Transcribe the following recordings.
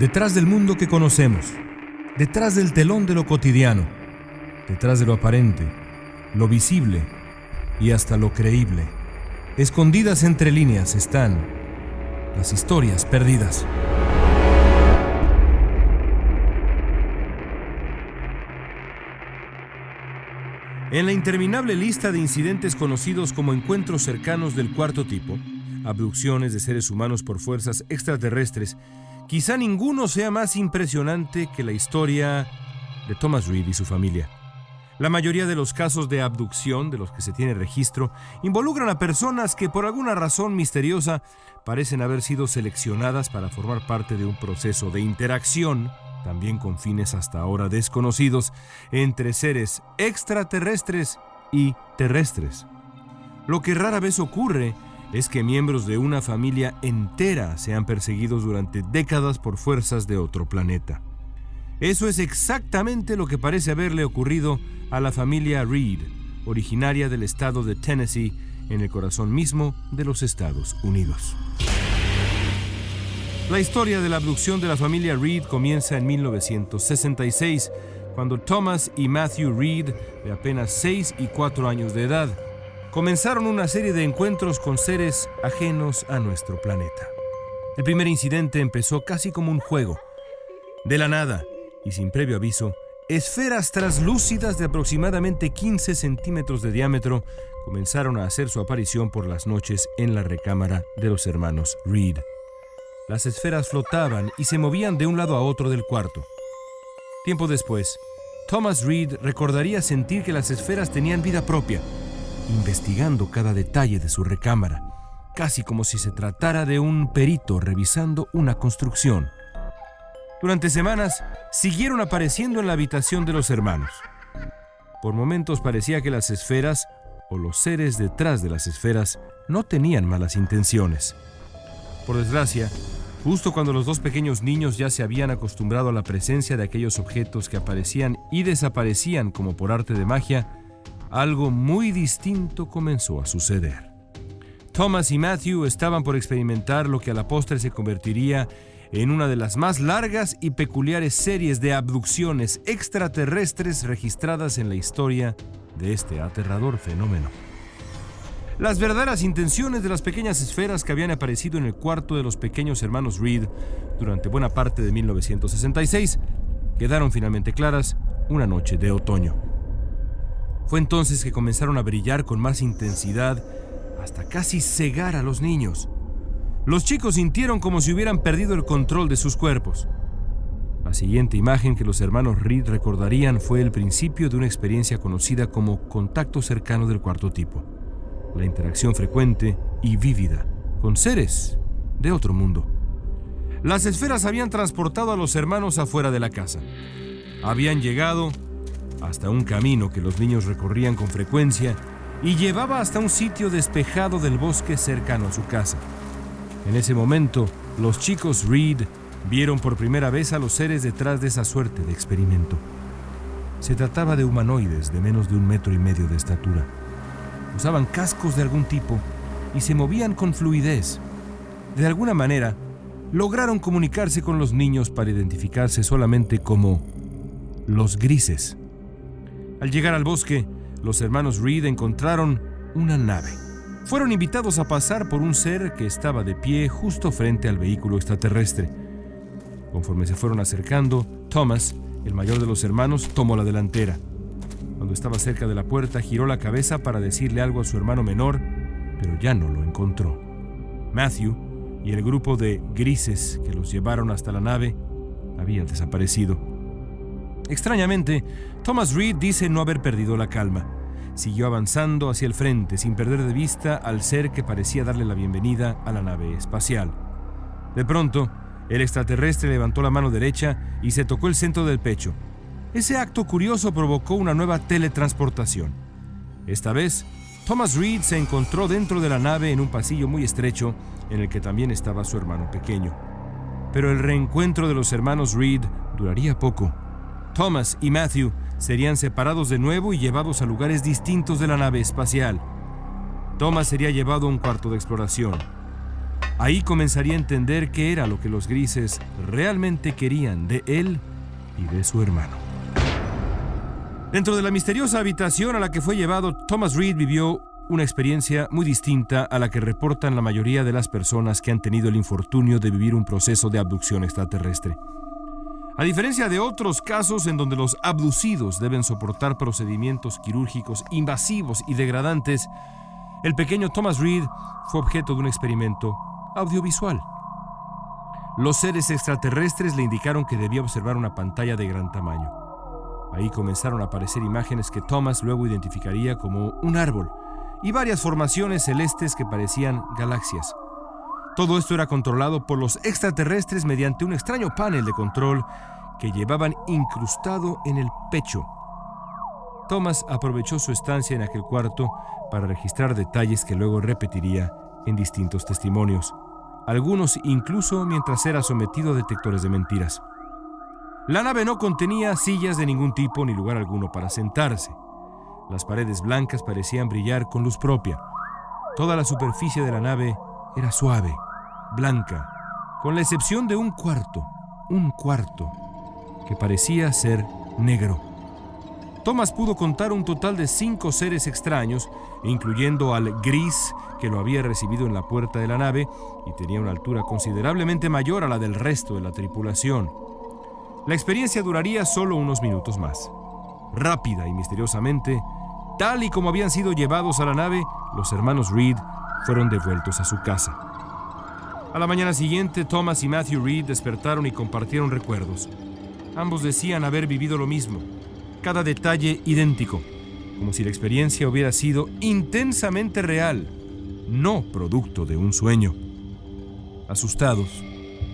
Detrás del mundo que conocemos, detrás del telón de lo cotidiano, detrás de lo aparente, lo visible y hasta lo creíble, escondidas entre líneas están las historias perdidas. En la interminable lista de incidentes conocidos como encuentros cercanos del cuarto tipo, abducciones de seres humanos por fuerzas extraterrestres, quizá ninguno sea más impresionante que la historia de Thomas Reed y su familia. La mayoría de los casos de abducción de los que se tiene registro involucran a personas que por alguna razón misteriosa parecen haber sido seleccionadas para formar parte de un proceso de interacción, también con fines hasta ahora desconocidos, entre seres extraterrestres y terrestres. Lo que rara vez ocurre es que miembros de una familia entera sean perseguidos durante décadas por fuerzas de otro planeta. Eso es exactamente lo que parece haberle ocurrido a la familia Reed, originaria del estado de Tennessee, en el corazón mismo de los Estados Unidos. La historia de la abducción de la familia Reed comienza en 1966, cuando Thomas y Matthew Reed, de apenas 6 y 4 años de edad, comenzaron una serie de encuentros con seres ajenos a nuestro planeta. El primer incidente empezó casi como un juego. De la nada, y sin previo aviso, esferas translúcidas de aproximadamente 15 centímetros de diámetro comenzaron a hacer su aparición por las noches en la recámara de los hermanos Reed. Las esferas flotaban y se movían de un lado a otro del cuarto. Tiempo después, Thomas Reed recordaría sentir que las esferas tenían vida propia, investigando cada detalle de su recámara, casi como si se tratara de un perito revisando una construcción. Durante semanas, siguieron apareciendo en la habitación de los hermanos. Por momentos parecía que las esferas, o los seres detrás de las esferas, no tenían malas intenciones. Por desgracia, justo cuando los dos pequeños niños ya se habían acostumbrado a la presencia de aquellos objetos que aparecían y desaparecían como por arte de magia, algo muy distinto comenzó a suceder. Thomas y Matthew estaban por experimentar lo que a la postre se convertiría en una de las más largas y peculiares series de abducciones extraterrestres registradas en la historia de este aterrador fenómeno. Las verdaderas intenciones de las pequeñas esferas que habían aparecido en el cuarto de los pequeños hermanos Reed durante buena parte de 1966 quedaron finalmente claras una noche de otoño. Fue entonces que comenzaron a brillar con más intensidad hasta casi cegar a los niños. Los chicos sintieron como si hubieran perdido el control de sus cuerpos. La siguiente imagen que los hermanos Reed recordarían fue el principio de una experiencia conocida como contacto cercano del cuarto tipo. La interacción frecuente y vívida con seres de otro mundo. Las esferas habían transportado a los hermanos afuera de la casa. Habían llegado hasta un camino que los niños recorrían con frecuencia y llevaba hasta un sitio despejado del bosque cercano a su casa. En ese momento, los chicos Reed vieron por primera vez a los seres detrás de esa suerte de experimento. Se trataba de humanoides de menos de 1,5 metros de estatura. Usaban cascos de algún tipo y se movían con fluidez. De alguna manera, lograron comunicarse con los niños para identificarse solamente como los grises. Al llegar al bosque, los hermanos Reed encontraron una nave. Fueron invitados a pasar por un ser que estaba de pie justo frente al vehículo extraterrestre. Conforme se fueron acercando, Thomas, el mayor de los hermanos, tomó la delantera. Cuando estaba cerca de la puerta, giró la cabeza para decirle algo a su hermano menor, pero ya no lo encontró. Matthew y el grupo de grises que los llevaron hasta la nave habían desaparecido. Extrañamente, Thomas Reed dice no haber perdido la calma. Siguió avanzando hacia el frente sin perder de vista al ser que parecía darle la bienvenida a la nave espacial. De pronto, el extraterrestre levantó la mano derecha y se tocó el centro del pecho. Ese acto curioso provocó una nueva teletransportación. Esta vez, Thomas Reed se encontró dentro de la nave en un pasillo muy estrecho en el que también estaba su hermano pequeño. Pero el reencuentro de los hermanos Reed duraría poco. Thomas y Matthew serían separados de nuevo y llevados a lugares distintos de la nave espacial. Thomas sería llevado a un cuarto de exploración. Ahí comenzaría a entender qué era lo que los grises realmente querían de él y de su hermano. Dentro de la misteriosa habitación a la que fue llevado, Thomas Reed vivió una experiencia muy distinta a la que reportan la mayoría de las personas que han tenido el infortunio de vivir un proceso de abducción extraterrestre. A diferencia de otros casos en donde los abducidos deben soportar procedimientos quirúrgicos invasivos y degradantes, el pequeño Thomas Reed fue objeto de un experimento audiovisual. Los seres extraterrestres le indicaron que debía observar una pantalla de gran tamaño. Ahí comenzaron a aparecer imágenes que Thomas luego identificaría como un árbol y varias formaciones celestes que parecían galaxias. Todo esto era controlado por los extraterrestres mediante un extraño panel de control que llevaban incrustado en el pecho. Thomas aprovechó su estancia en aquel cuarto para registrar detalles que luego repetiría en distintos testimonios, algunos incluso mientras era sometido a detectores de mentiras. La nave no contenía sillas de ningún tipo ni lugar alguno para sentarse. Las paredes blancas parecían brillar con luz propia. Toda la superficie de la nave era suave, blanca, con la excepción de un cuarto que parecía ser negro. Thomas pudo contar un total de 5 seres extraños, incluyendo al gris que lo había recibido en la puerta de la nave y tenía una altura considerablemente mayor a la del resto de la tripulación. La experiencia duraría solo unos minutos más. Rápida y misteriosamente, tal y como habían sido llevados a la nave, los hermanos Reed fueron devueltos a su casa. A la mañana siguiente, Thomas y Matthew Reed despertaron y compartieron recuerdos. Ambos decían haber vivido lo mismo, cada detalle idéntico, como si la experiencia hubiera sido intensamente real, no producto de un sueño. Asustados,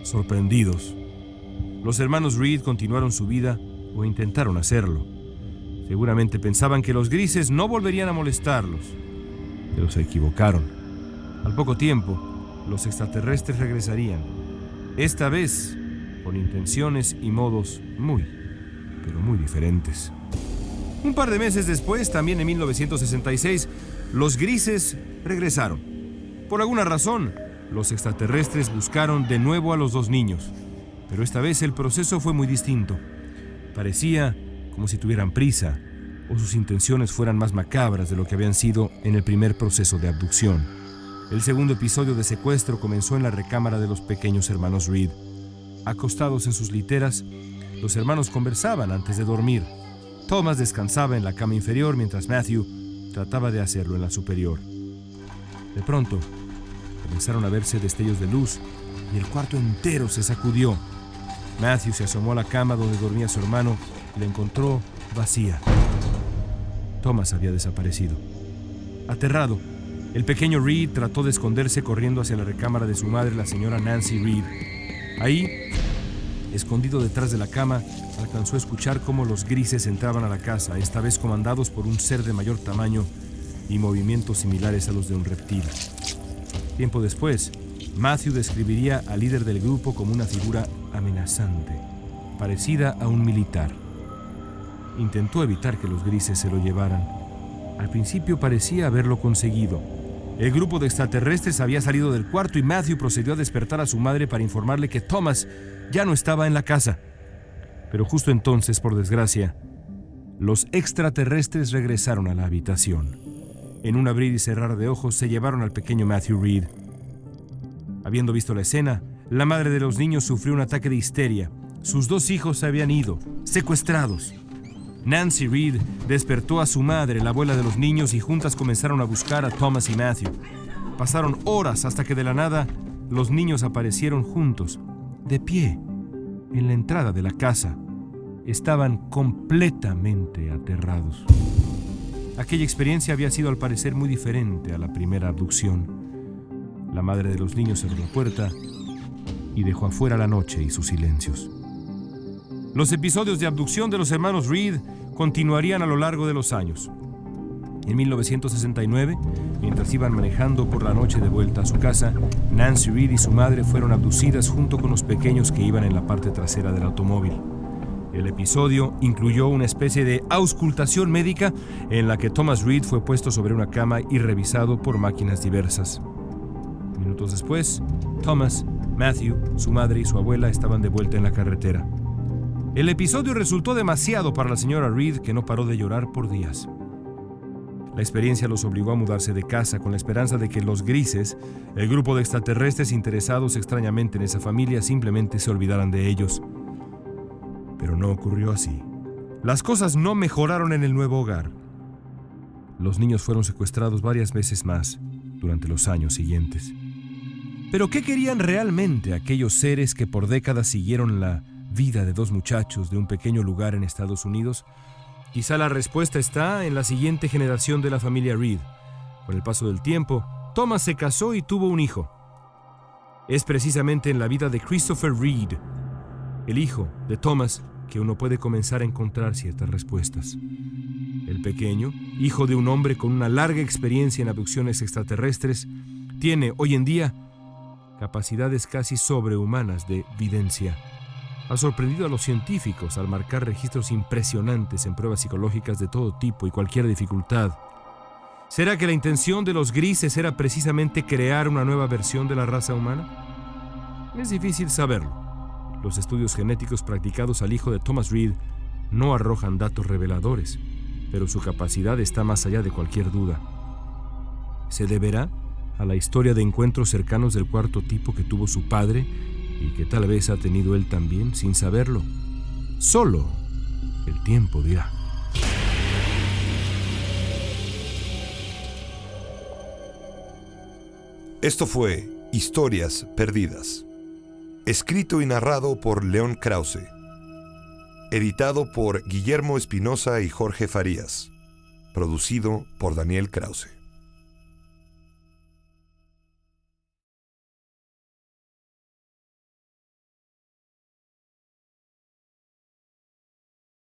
sorprendidos, los hermanos Reed continuaron su vida o intentaron hacerlo. Seguramente pensaban que los grises no volverían a molestarlos, pero se equivocaron. Al poco tiempo, los extraterrestres regresarían, esta vez con intenciones y modos pero muy diferentes. Un par de meses después, también en 1966, los grises regresaron. Por alguna razón, los extraterrestres buscaron de nuevo a los 2 niños, pero esta vez el proceso fue muy distinto. Parecía como si tuvieran prisa o sus intenciones fueran más macabras de lo que habían sido en el primer proceso de abducción. El segundo episodio de secuestro comenzó en la recámara de los pequeños hermanos Reed. Acostados en sus literas, los hermanos conversaban antes de dormir. Thomas descansaba en la cama inferior mientras Matthew trataba de hacerlo en la superior. De pronto, comenzaron a verse destellos de luz y el cuarto entero se sacudió. Matthew se asomó a la cama donde dormía su hermano y la encontró vacía. Thomas había desaparecido. Aterrado, el pequeño Reed trató de esconderse corriendo hacia la recámara de su madre, la señora Nancy Reed. Ahí, escondido detrás de la cama, alcanzó a escuchar cómo los grises entraban a la casa, esta vez comandados por un ser de mayor tamaño y movimientos similares a los de un reptil. Tiempo después, Matthew describiría al líder del grupo como una figura amenazante, parecida a un militar. Intentó evitar que los grises se lo llevaran. Al principio parecía haberlo conseguido. El grupo de extraterrestres había salido del cuarto y Matthew procedió a despertar a su madre para informarle que Thomas ya no estaba en la casa. Pero justo entonces, por desgracia, los extraterrestres regresaron a la habitación. En un abrir y cerrar de ojos se llevaron al pequeño Matthew Reed. Habiendo visto la escena, la madre de los niños sufrió un ataque de histeria. Sus 2 hijos se habían ido, secuestrados. Nancy Reed despertó a su madre, la abuela de los niños, y juntas comenzaron a buscar a Thomas y Matthew. Pasaron horas hasta que de la nada los niños aparecieron juntos, de pie, en la entrada de la casa. Estaban completamente aterrados. Aquella experiencia había sido al parecer muy diferente a la primera abducción. La madre de los niños cerró la puerta y dejó afuera la noche y sus silencios. Los episodios de abducción de los hermanos Reed continuarían a lo largo de los años. En 1969, mientras iban manejando por la noche de vuelta a su casa, Nancy Reed y su madre fueron abducidas junto con los pequeños que iban en la parte trasera del automóvil. El episodio incluyó una especie de auscultación médica en la que Thomas Reed fue puesto sobre una cama y revisado por máquinas diversas. Minutos después, Thomas, Matthew, su madre y su abuela estaban de vuelta en la carretera. El episodio resultó demasiado para la señora Reed, que no paró de llorar por días. La experiencia los obligó a mudarse de casa con la esperanza de que los grises, el grupo de extraterrestres interesados extrañamente en esa familia, simplemente se olvidaran de ellos. Pero no ocurrió así. Las cosas no mejoraron en el nuevo hogar. Los niños fueron secuestrados varias veces más durante los años siguientes. ¿Pero qué querían realmente aquellos seres que por décadas siguieron la vida de dos muchachos de un pequeño lugar en Estados Unidos? Quizá la respuesta está en la siguiente generación de la familia Reed. Con el paso del tiempo, Thomas se casó y tuvo un hijo. Es precisamente en la vida de Christopher Reed, el hijo de Thomas, que uno puede comenzar a encontrar ciertas respuestas. El pequeño, hijo de un hombre con una larga experiencia en abducciones extraterrestres, tiene hoy en día capacidades casi sobrehumanas de videncia. Ha sorprendido a los científicos al marcar registros impresionantes en pruebas psicológicas de todo tipo y cualquier dificultad. ¿Será que la intención de los grises era precisamente crear una nueva versión de la raza humana? Es difícil saberlo. Los estudios genéticos practicados al hijo de Thomas Reed no arrojan datos reveladores, pero su capacidad está más allá de cualquier duda. ¿Se deberá a la historia de encuentros cercanos del cuarto tipo que tuvo su padre y que tal vez ha tenido él también sin saberlo? Solo el tiempo dirá. Esto fue Historias Perdidas. Escrito y narrado por León Krause. Editado por Guillermo Espinosa y Jorge Farías. Producido por Daniel Krause.